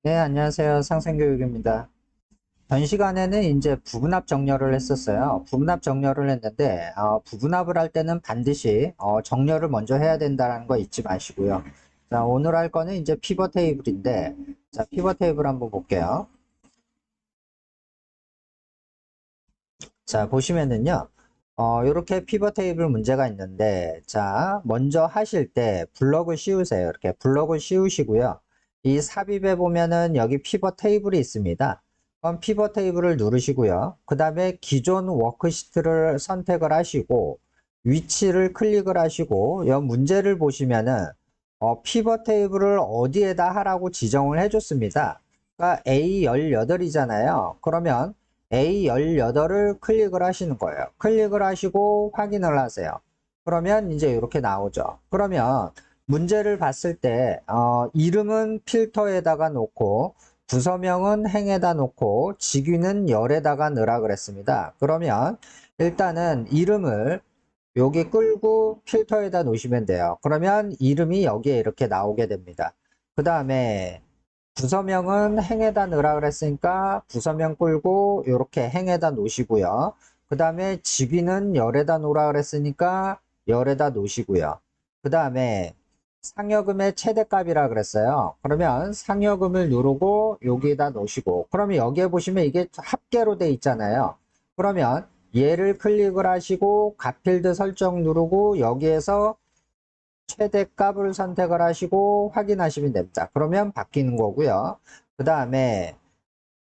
네, 안녕하세요. 상생교육입니다. 전 시간에는 이제 부분합 정렬을 했었어요. 부분합 정렬을 했는데, 부분합을 할 때는 반드시 정렬을 먼저 해야 된다는 거 잊지 마시고요. 자, 오늘 할 거는 이제 피벗 테이블인데, 자, 피벗 테이블 한번 볼게요. 자, 보시면은요, 이렇게 피벗 테이블 문제가 있는데, 자, 먼저 하실 때 블럭을 씌우세요. 이렇게 블럭을 씌우시고요. 이 삽입에 보면은 여기 피벗 테이블이 있습니다. 그럼 피벗 테이블을 누르시고요. 그 다음에 기존 워크시트를 선택을 하시고, 위치를 클릭을 하시고, 이 문제를 보시면은, 피벗 테이블을 어디에다 하라고 지정을 해줬습니다. 그러니까 A18이잖아요. 그러면 A18을 클릭을 하시는 거예요. 클릭을 하시고 확인을 하세요. 그러면 이제 이렇게 나오죠. 그러면 문제를 봤을 때 이름은 필터에다가 놓고 부서명은 행에다 놓고 직위는 열에다가 넣으라 그랬습니다. 그러면 일단은 이름을 여기 끌고 필터에다 놓으시면 돼요. 그러면 이름이 여기에 이렇게 나오게 됩니다. 그 다음에 부서명은 행에다 넣으라 그랬으니까 부서명 끌고 이렇게 행에다 놓으시고요. 그 다음에 직위는 열에다 놓으라 그랬으니까 열에다 놓으시고요. 그 다음에 상여금의 최대값이라 그랬어요. 그러면 상여금을 누르고 여기에다 놓으시고, 그러면 여기에 보시면 이게 합계로 돼 있잖아요. 그러면 얘를 클릭을 하시고 값필드 설정 누르고 여기에서 최대값을 선택을 하시고 확인하시면 됩니다. 그러면 바뀌는 거고요. 그 다음에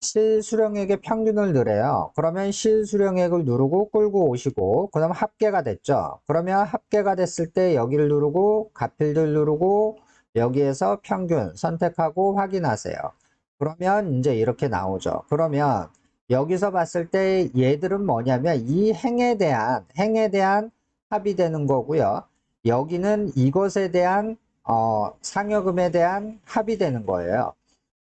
실수령액의 평균을 넣으래요. 그러면 실수령액을 누르고 끌고 오시고 그 다음 합계가 됐죠. 그러면 합계가 됐을 때 여기를 누르고 값필드를 누르고 여기에서 평균 선택하고 확인하세요. 그러면 이제 이렇게 나오죠. 그러면 여기서 봤을 때 얘들은 뭐냐면 이 행에 대한 합이 되는 거고요. 여기는 이것에 대한 상여금에 대한 합이 되는 거예요.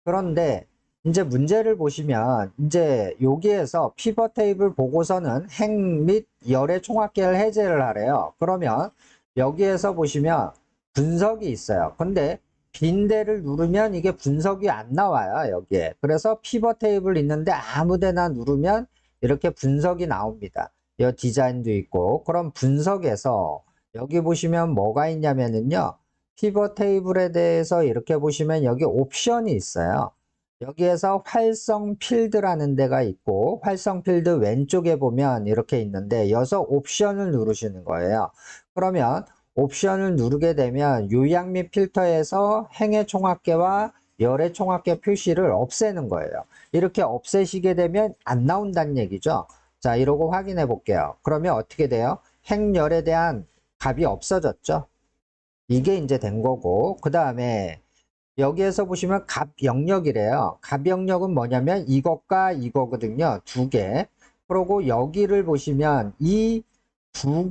그런데 이제 문제를 보시면 이제 여기에서 피벗 테이블 보고서는 행 및 열의 총합계를 해제를 하래요. 그러면 여기에서 보시면 분석이 있어요. 근데 빈대를 누르면 이게 분석이 안 나와요. 여기에. 그래서 피벗 테이블 있는데 아무 데나 누르면 이렇게 분석이 나옵니다. 이 디자인도 있고. 그럼 분석에서 여기 보시면 뭐가 있냐면은요. 피벗 테이블에 대해서 이렇게 보시면 여기 옵션이 있어요. 여기에서 활성 필드라는 데가 있고 활성 필드 왼쪽에 보면 이렇게 있는데 여기서 옵션을 누르시는 거예요. 그러면 옵션을 누르게 되면 요약 및 필터에서 행의 총합계와 열의 총합계 표시를 없애는 거예요. 이렇게 없애시게 되면 안 나온다는 얘기죠. 자, 이러고 확인해 볼게요. 그러면 어떻게 돼요? 행열에 대한 값이 없어졌죠. 이게 이제 된 거고, 그 다음에 여기에서 보시면 값 영역이래요. 값 영역은 뭐냐면 이것과 이거거든요. 두 개. 그리고 여기를 보시면 이 두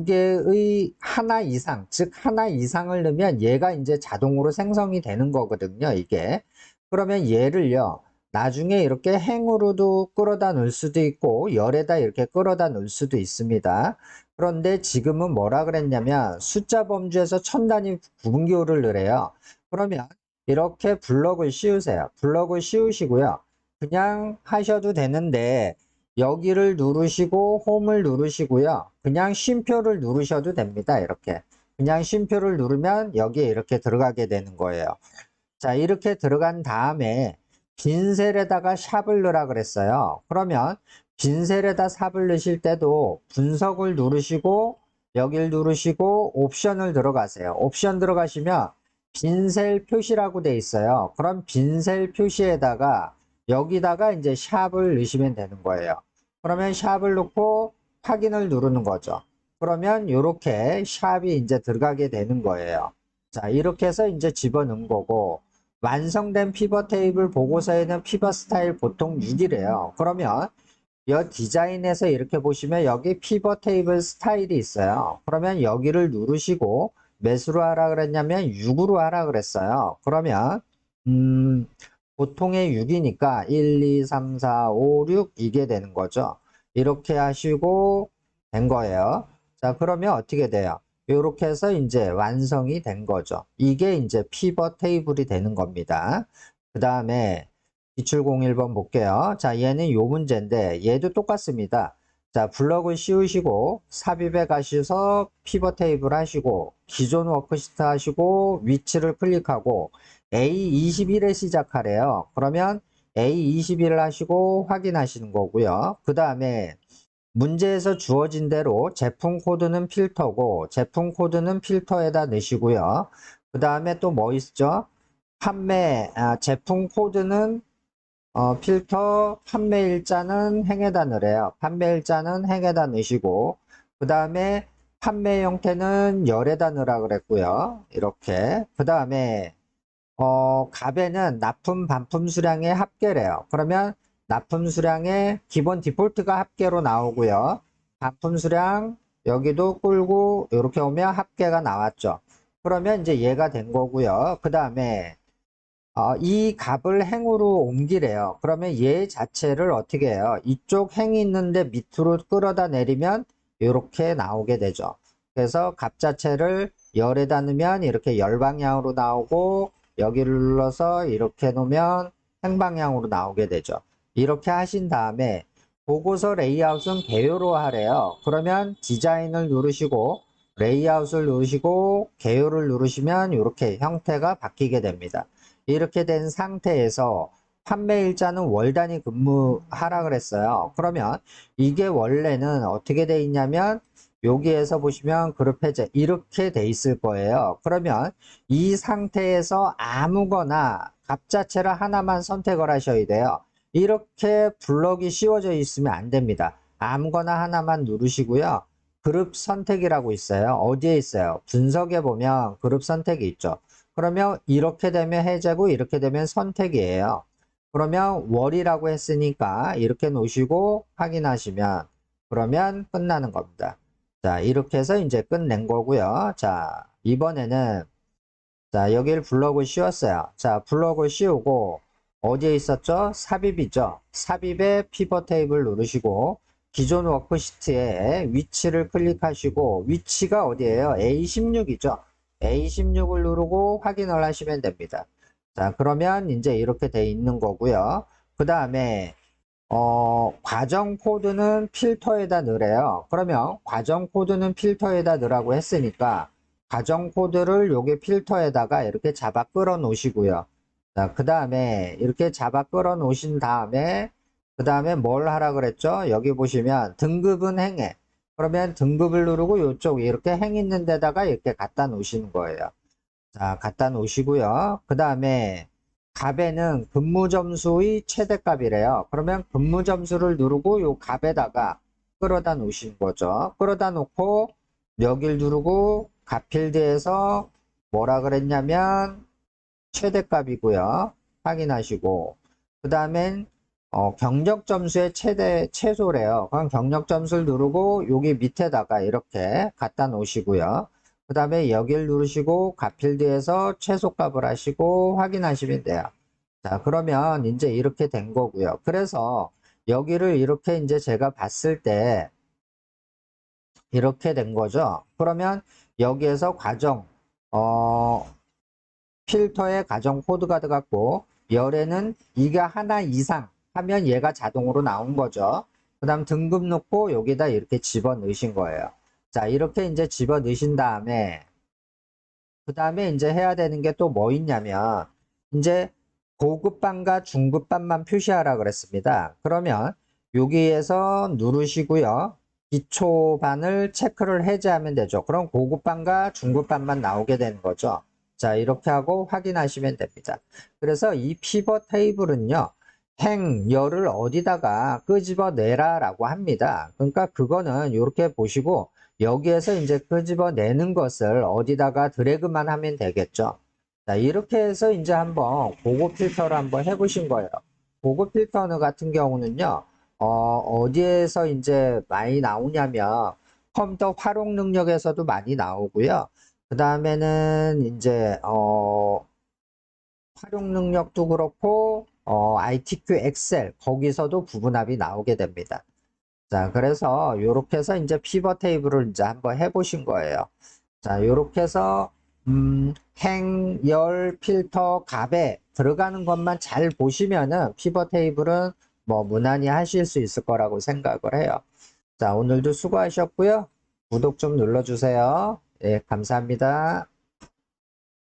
개의 하나 이상, 즉 하나 이상을 넣으면 얘가 이제 자동으로 생성이 되는 거거든요. 이게. 그러면 얘를요. 나중에 이렇게 행으로도 끌어다 놓을 수도 있고 열에다 이렇게 끌어다 놓을 수도 있습니다. 그런데 지금은 뭐라 그랬냐면 숫자 범주에서 천 단위 구분기호를 넣으래요. 그러면 이렇게 블럭을 씌우세요. 블럭을 씌우시고요. 그냥 하셔도 되는데 여기를 누르시고 홈을 누르시고요. 그냥 쉼표를 누르셔도 됩니다. 이렇게. 그냥 쉼표를 누르면 여기에 이렇게 들어가게 되는 거예요. 자, 이렇게 들어간 다음에 빈셀에다가 샵을 넣으라 그랬어요. 그러면 빈셀에다 샵을 넣으실 때도 분석을 누르시고 여길 누르시고 옵션을 들어가세요. 옵션 들어가시면 빈셀 표시라고 돼 있어요. 그럼 빈셀 표시에다가 여기다가 이제 샵을 넣으시면 되는 거예요. 그러면 샵을 넣고 확인을 누르는 거죠. 그러면 이렇게 샵이 이제 들어가게 되는 거예요. 자, 이렇게 해서 이제 집어넣은 거고, 완성된 피벗 테이블 보고서에는 피벗 스타일 보통 6이래요. 그러면 이 디자인에서 이렇게 보시면 여기 피벗 테이블 스타일이 있어요. 그러면 여기를 누르시고 몇으로 하라 그랬냐면 6으로 하라 그랬어요. 그러면 보통의 6이니까 1, 2, 3, 4, 5, 6 이게 되는 거죠. 이렇게 하시고 된 거예요. 자, 그러면 어떻게 돼요? 이렇게 해서 이제 완성이 된 거죠. 이게 이제 피벗 테이블이 되는 겁니다. 그 다음에 기출 01번 볼게요. 자, 얘는 요 문제인데 얘도 똑같습니다. 자, 블럭을 씌우시고 삽입에 가셔서 피벗 테이블 하시고 기존 워크시트 하시고 위치를 클릭하고 A21에 시작하래요. 그러면 A21을 하시고 확인하시는 거고요. 그 다음에 문제에서 주어진 대로 제품 코드는 필터고 제품 코드는 필터에다 넣으시고요. 그 다음에 또 뭐 있죠? 제품 코드는 필터, 판매 일자는 행에다 넣으래요. 판매 일자는 행에다 넣으시고, 그 다음에 판매 형태는 열에다 넣으라 그랬고요. 이렇게. 그 다음에, 값에는 납품, 반품 수량의 합계래요. 그러면 납품 수량의 기본 디폴트가 합계로 나오고요. 반품 수량, 여기도 끌고, 이렇게 오면 합계가 나왔죠. 그러면 이제 얘가 된 거고요. 그 다음에, 이 값을 행으로 옮기래요. 그러면 얘 자체를 어떻게 해요? 이쪽 행이 있는데 밑으로 끌어다 내리면 이렇게 나오게 되죠. 그래서 값 자체를 열에다 넣으면 이렇게 열 방향으로 나오고 여기를 눌러서 이렇게 놓으면 행 방향으로 나오게 되죠. 이렇게 하신 다음에 보고서 레이아웃은 개요로 하래요. 그러면 디자인을 누르시고 레이아웃을 누르시고 개요를 누르시면 이렇게 형태가 바뀌게 됩니다. 이렇게 된 상태에서 판매일자는 월 단위 근무하라 그랬어요. 그러면 이게 원래는 어떻게 돼 있냐면 여기에서 보시면 그룹 해제 이렇게 돼 있을 거예요. 그러면 이 상태에서 아무거나 값 자체를 하나만 선택을 하셔야 돼요. 이렇게 블럭이 씌워져 있으면 안 됩니다. 아무거나 하나만 누르시고요. 그룹 선택이라고 있어요. 어디에 있어요? 분석에 보면 그룹 선택이 있죠. 그러면 이렇게 되면 해제고 이렇게 되면 선택이에요. 그러면 월이라고 했으니까 이렇게 놓으시고 확인하시면 그러면 끝나는 겁니다. 자, 이렇게 해서 이제 끝낸 거고요. 자, 이번에는 자, 여기를 블럭을 씌웠어요. 자, 블럭을 씌우고 어디에 있었죠? 삽입이죠. 삽입에 피벗 테이블 누르시고 기존 워크시트에 위치를 클릭하시고 위치가 어디예요? A16이죠. A16을 누르고 확인을 하시면 됩니다. 자, 그러면 이제 이렇게 돼 있는 거고요. 그 다음에 과정 코드는 필터에다 넣으래요. 그러면 과정 코드는 필터에다 넣으라고 했으니까 과정 코드를 요게 필터에다가 이렇게 잡아 끌어 놓으시고요. 자, 그 다음에 이렇게 잡아 끌어 놓으신 다음에 그 다음에 뭘 하라 그랬죠? 여기 보시면 등급은 행해. 그러면 등급을 누르고 요쪽 이렇게 행 있는 데다가 이렇게 갖다 놓으시는 거예요. 자, 갖다 놓으시고요. 그 다음에 값에는 근무 점수의 최대값이래요. 그러면 근무 점수를 누르고 요 값에다가 끌어다 놓으신 거죠. 끌어다 놓고 여길 누르고 값 필드에서 뭐라 그랬냐면 최대값이고요. 확인하시고 그 다음엔 경력 점수의 최소래요. 그럼 경력 점수를 누르고 여기 밑에다가 이렇게 갖다 놓으시고요. 그 다음에 여기를 누르시고 값 필드에서 최소값을 하시고 확인하시면 돼요. 자, 그러면 이제 이렇게 된 거고요. 그래서 여기를 이렇게 이제 제가 봤을 때 이렇게 된 거죠. 그러면 여기에서 필터에 가정 코드가 들어갔고 열에는 이게 하나 이상 하면 얘가 자동으로 나온 거죠. 그 다음 등급 놓고 여기다 이렇게 집어 넣으신 거예요. 자, 이렇게 이제 집어 넣으신 다음에 그 다음에 이제 해야 되는 게 또 뭐 있냐면 이제 고급반과 중급반만 표시하라 그랬습니다. 그러면 여기에서 누르시고요. 기초반을 체크를 해제하면 되죠. 그럼 고급반과 중급반만 나오게 되는 거죠. 자, 이렇게 하고 확인하시면 됩니다. 그래서 이 피벗 테이블은요. 열을 어디다가 끄집어내라 라고 합니다. 그러니까 그거는 이렇게 보시고 여기에서 이제 끄집어내는 것을 어디다가 드래그만 하면 되겠죠. 자, 이렇게 해서 이제 한번 고급 필터를 한번 해보신 거예요. 고급 필터 같은 경우는요, 어디에서 이제 많이 나오냐면 컴퓨터 활용 능력에서도 많이 나오고요. 그 다음에는 이제, 활용 능력도 그렇고, ITQ 엑셀, 거기서도 부분합이 나오게 됩니다. 자, 그래서 요렇게 해서 이제 피벗 테이블을 이제 한번 해보신 거예요. 자, 요렇게 해서 행, 열, 필터, 값에 들어가는 것만 잘 보시면은 피벗 테이블은 뭐 무난히 하실 수 있을 거라고 생각을 해요. 자, 오늘도 수고하셨고요. 구독 좀 눌러주세요. 예, 감사합니다.